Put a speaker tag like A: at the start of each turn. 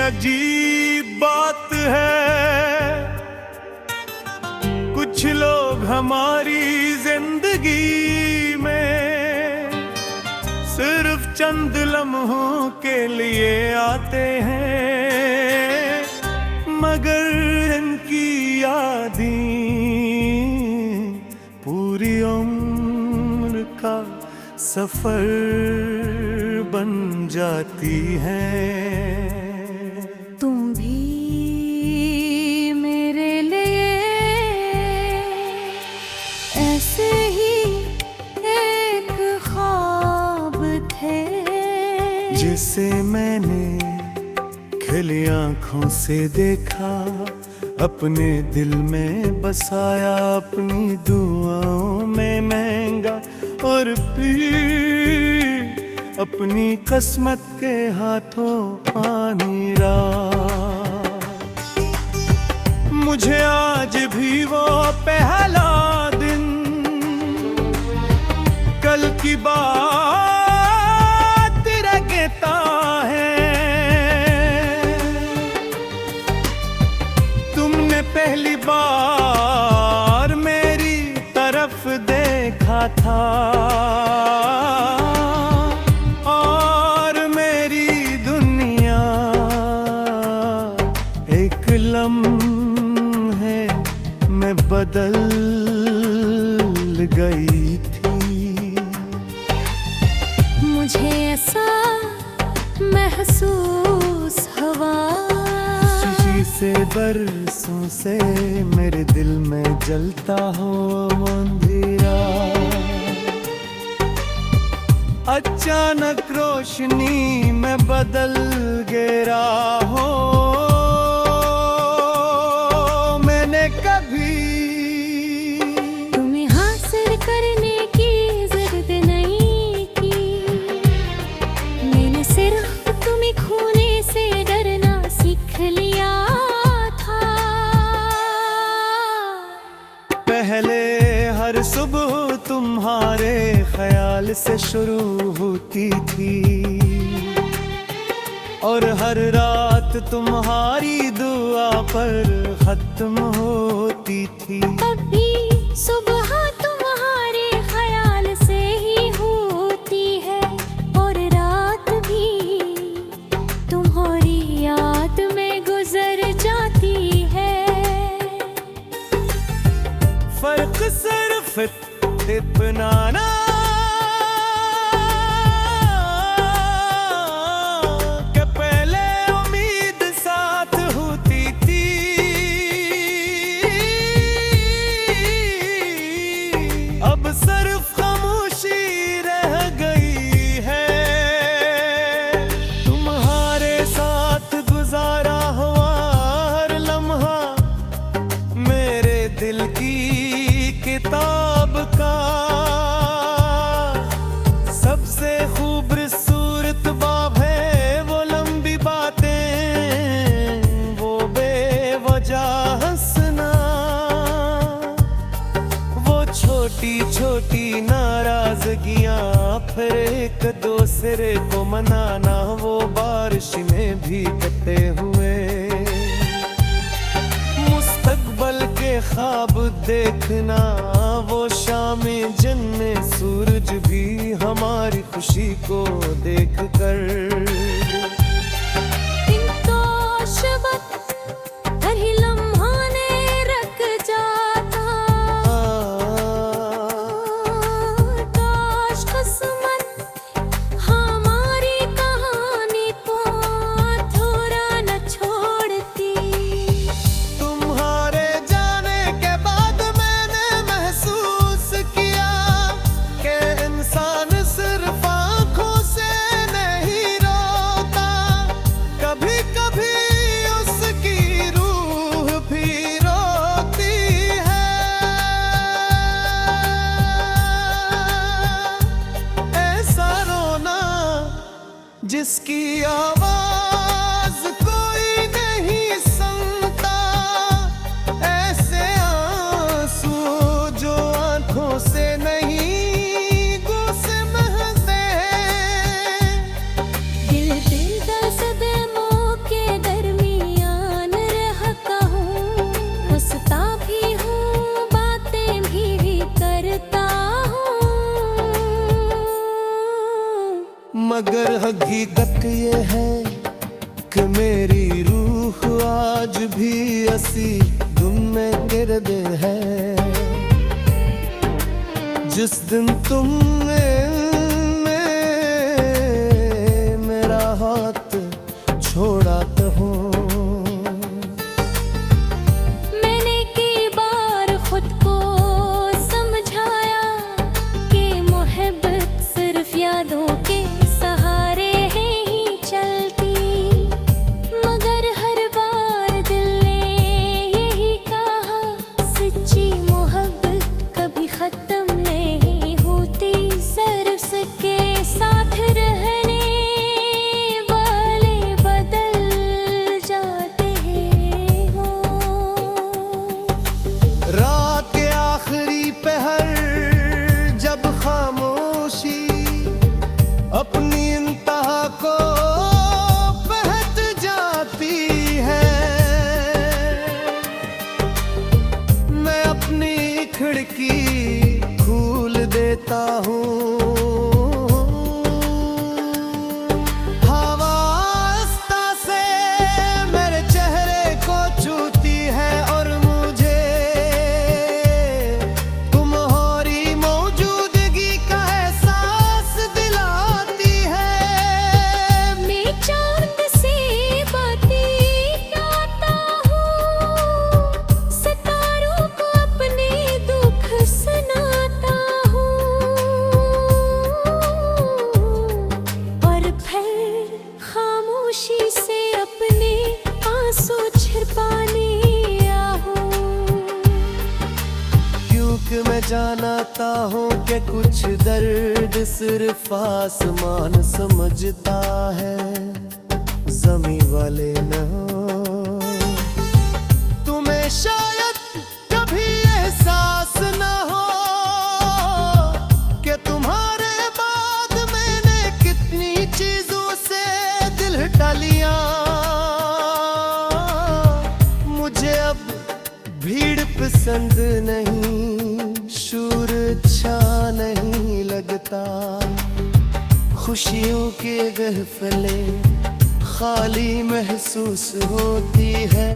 A: अजीब बात है, कुछ लोग हमारी जिंदगी में सिर्फ चंद लम्हों के लिए आते हैं, मगर इनकी यादें पूरी उम्र का सफर बन जाती हैं।
B: तुम भी मेरे लिए ऐसे ही एक ख्वाब थे,
A: जिसे मैंने खिली आंखों से देखा, अपने दिल में बसाया, अपनी दुआओं में महंगा, और फिर अपनी किस्मत के हाथों आनी रात। मुझे आज भी वो पहला दिन, कल की बात रखता है। तुमने पहली बार मेरी तरफ देखा था, और मेरी दुनिया एक लम्हे में बदल गई थी।
B: मुझे ऐसा महसूस हुआ
A: से बरसों से मेरे दिल में जलता हो अंधेरा, अचानक रोशनी में बदल गिरा हो। मैंने कभी
B: तुम्हें हासिल करने की जिद नहीं की, मैंने सिर्फ तुम्हें खोने से डरना सीख लिया।
A: पहले हर सुबह तुम्हारे ख्याल से शुरू होती थी, और हर रात तुम्हारी दुआ पर खत्म होती थी।
B: अभी सुबह तुम्हारे ख्याल से ही होती है, और रात भी तुम्हारी याद में गुजर जाती है।
A: फर्क सिर्फ इतना ना कि पहले उम्मीद साथ होती थी, अब सिर्फ खामोशी रह गई है। तुम्हारे साथ गुजारा हुआ हर लम्हा मेरे दिल की किताब का सबसे खूबसूरत बाब है। वो लंबी बातें, वो बेवजह हंसना, वो छोटी छोटी नाराजगियां, फिर एक दूसरे को मनाना, वो बारिश में भीगते हुए मुस्तकबल के ख्वाब देखना, वो शामें जिनमें सूरज भी हमारी खुशी को देखकर आज भी असी धुन में गिरदे है। जिस दिन तुमने मेरा हाथ छोड़ा तो हो,
B: मैंने कई बार खुद को समझाया कि मोहब्बत सिर्फ यादों के सहारे ही चलती, मगर हर बार दिल ने यही कहा सच्ची मोहब्बत कभी खत्म नहीं होती। सिर्फ सबके साथ रहने वाले बदल जाते हैं हो।
A: रात के आखिरी पहर जब खामोशी अपनी इंतहा को बहत जाती है, मैं अपनी खिड़की खोल देता हूँ। हवा आस्ता से मेरे चेहरे को छूती है और मुझे तुम्हारी मौजूदगी का एहसास दिलाती है।
B: मैं चांद से बातें करता हूँ, सितारों को अपने दुख सुनाता हूँ, और फिर खामोशी से अपने आंसू छिपाने आहूँ।
A: क्योंकि मैं जानता हूँ कि कुछ दर्द सिर्फ आसमान समझता है, जमी वाले न। तुम्हें शायद कभी एहसास न हो कि तुम्हारे बाद मैंने कितनी चीजों से दिल हटा लिया। मुझे अब भीड़ पसंद नहीं, शोर अच्छा नहीं लगता, खुशियों के महफिलें खाली महसूस होती है।